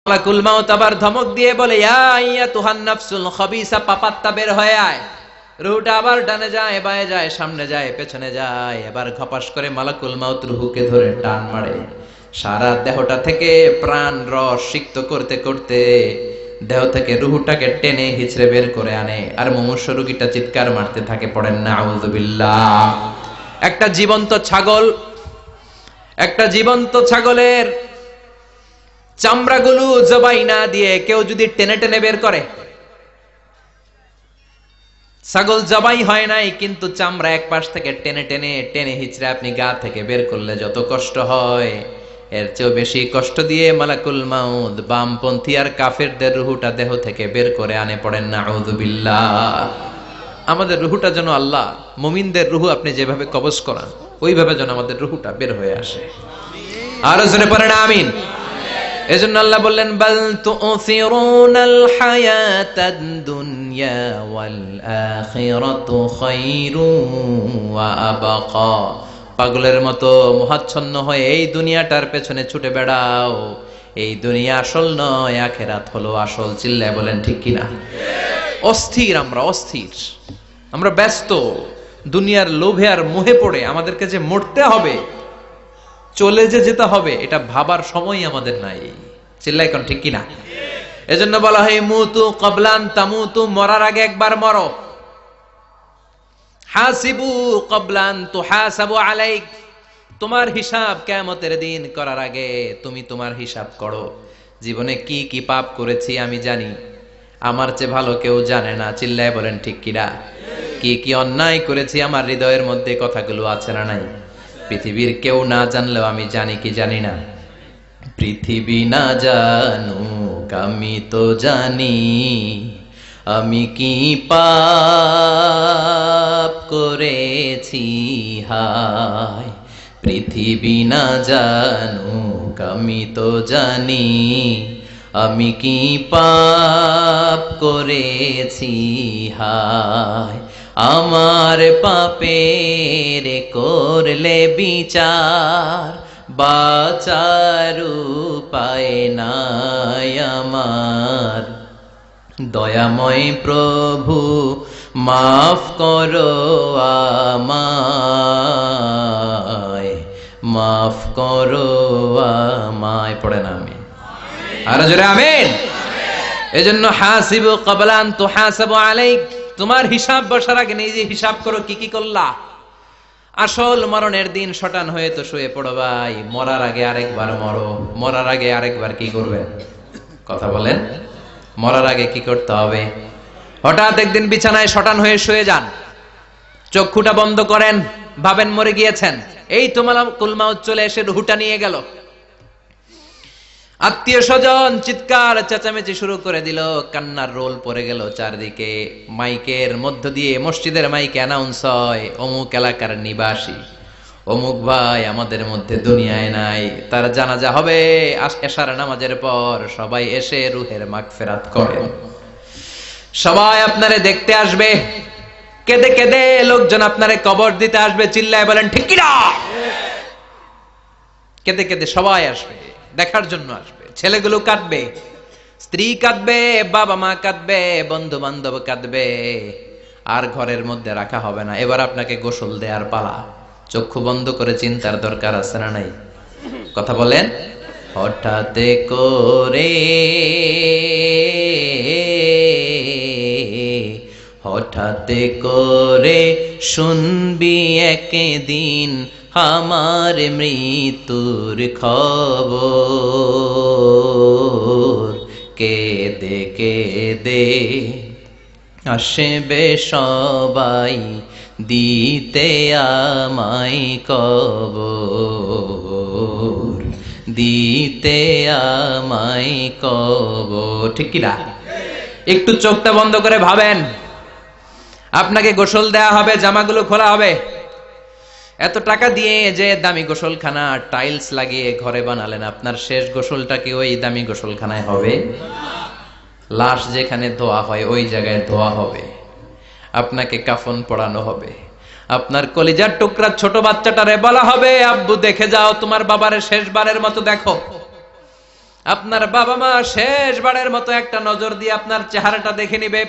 মালাকুল মাউত আবার ধমক দিয়ে বলে, ইয়া আইয়াতুহান নাফসুল খাবিসা, পাপাত্তা বের হয়ে আয়। রুহটা আবার ডানে যায়, বায়ে যায়, সামনে যায়, পেছনে যায়। এবার ঘপাস করে মালাকুল মাউত রুহুকে ধরে টান মারে। সারা দেহটা থেকে প্রাণ রস সিক্ত করতে করতে দেহ থেকে রুহুটাকে টেনে হিচড়ে বের করে আনে। আর মুমূর্ষু রোগীটা চিৎকার মারতে থাকে, পড়েন না আউযুবিল্লাহ। একটা জীবন্ত ছাগলের চামড়াগুলো জবাই না দিয়ে কেউ যদি টেনে টেনে বের করে, ছাগল জবাই হয় নাই কিন্তু চামড়া এক পাশ থেকে টেনে টেনে টেনে হিচড়ে আপনি গা থেকে বের করলে যত কষ্ট হয়, এর চেয়েও বেশি কষ্ট দিয়ে মালাকুল মাউত বামপন্থী আর কাফেরদের রুহুটা দেহ থেকে বের করে আনে। পড়েন না আউযুবিল্লাহ। আমাদের রুহুটা যেন আল্লাহ, মুমিনদের রুহু আপনি যেভাবে কবজ করান ওইভাবে যেন আমাদের রুহুটা বের হয়ে আসে। আরো জোরে পড়েন আমিন। এজন্য আল্লাহ বললেন, বাল তুসিরুনাল হায়াতাদ দুনিয়া ওয়াল আখিরাতু খায়রুন ওয়া আবকা। পাগলের মতো মোহাচ্ছন্ন হয়ে এই দুনিয়াটার পেছনে ছুটে বেড়াও। এই দুনিয়া আসল নয়, আখিরাত হলো আসল। চিল্লায় বলেন ঠিক কিনা? অস্থির, আমরা ব্যস্ত দুনিয়ার লোভে আর মোহে পড়ে আমাদেরকে যে মরতে হবে, চলে যে যেতে হবে, এটা ভাবার সময় আমাদের নাই। চিল্লাই কোন ঠিক কিনা? এজন্য বলা হয় মুতু ক্বাবলান তামুতু, মরার আগে একবার মরো। হাসিবু ক্বাবলান তুহাসাবু আলাইক, তোমার হিসাব কিয়ামতের দিন করার আগে তুমি তোমার হিসাব করো। জীবনে কি কি পাপ করেছি আমি জানি, আমার চেয়ে ভালো কেউ জানে না। চিল্লায় বলেন ঠিক কিনা? কি কি অন্যায় করেছি আমার হৃদয়ের মধ্যে কথাগুলো আছে না নাই? পৃথিবীর কেউ না জানলেও আমি জানি কি জানি না? পৃথিবী না জানুক আমি তো জানি, আমি কি পাপ করেছি হায়। পৃথিবী না জানুক আমি তো জানি, আমি কি পাপ করেছি হায়। আমার পাপের করলে বিচার, বাঁচার উপায় নাই আমার। দয়াময় প্রভু মাফ করো আমায়, মাফ করো আমায়। পড়ে না আমিন? আরো জোরে আমিন। এজন্য হাসিবু ক্বাবলা আন তুহাসাবু আলাইক, তোমার হিসাব বসার আগে নিজে হিসাব করো কি কি করলা। আসল মরণের দিন শটান হয়ে তো শুয়ে পড়ো ভাই, মরার আগে আরেকবার মরো। মরার আগে আরেকবার কি করবে? কথা বলেন, মরার আগে কি করতে হবে? হঠাৎ একদিন বিছানায় শটান হয়ে শুয়ে যান, চক্ষুটা বন্ধ করেন, ভাবেন মরে গিয়েছেন। এই তো মালাকুল মাউত চলে এসে রুহুটা নিয়ে গেল। আত্মীয় স্বজন চিৎকার চেঁচামেচি শুরু করে দিল, কান্নার রোল পড়ে গেল চারদিকে। মাইকের মধ্য দিয়ে, মসজিদের মাইকে অ্যানাউন্স হয়, অমুক এলাকার নিবাসী অমুক ভাই আমাদের মধ্যে দুনিয়ায় নাই, তার জানাজা হবে এশার নামাজের পর। সবাই এসে রুহের মাগফিরাত করেন। সবাই আপনারে দেখতে আসবে, কেঁদে কেঁদে লোকজন আপনারে কবর দিতে আসবে। চিল্লায় বলেন ঠিক কিনা? কেঁদে কেঁদে সবাই আসবে, দেখার জন্য আসবে। ছেলেগুলো কাঁদবে, স্ত্রী কাঁদবে, বাবা মা কাঁদবে, বন্ধু বান্ধব কাঁদবে। আর ঘরের মধ্যে রাখা হবে না। এবার আপনাকে গোসল দেওয়ার পালা। চক্ষু বন্ধ করে চিন্তার দরকার আছে না নাই? কথা বলেন। হঠাৎ করে, হঠাৎ করে শুনবি একদিন আমার মৃত্যুর খবর। কেঁদে কেঁদে আসবে সবাই দিতে আমায় কবর, দিতে আমায় কবর। ঠিক কিনা? একটু চোখটা বন্ধ করে ভাবেন, আপনাকে গোসল দেয়া হবে, জামাগুলো খোলা হবে। এত টাকা দিয়ে যে দামি গোসলখানা টাইলস লাগিয়ে ঘরে বানালেন, আপনার শেষ গোসলটা কি ওই দামি গোসলখানায় হবে? লাশ যেখানে ধোয়া হয় ওই জায়গায় ধোয়া হবে। আপনাকে কাফন পরানো হবে। আপনার কলিজার টুকরা ছোট বাচ্চাটারে বলা হবে, আব্বু দেখে যাও, তোমার বাবারে শেষবারের মতো দেখো। আপনার বাবা মা শেষবারের মতো একটা নজর দিয়ে আপনার চেহারাটা দেখে নিবে।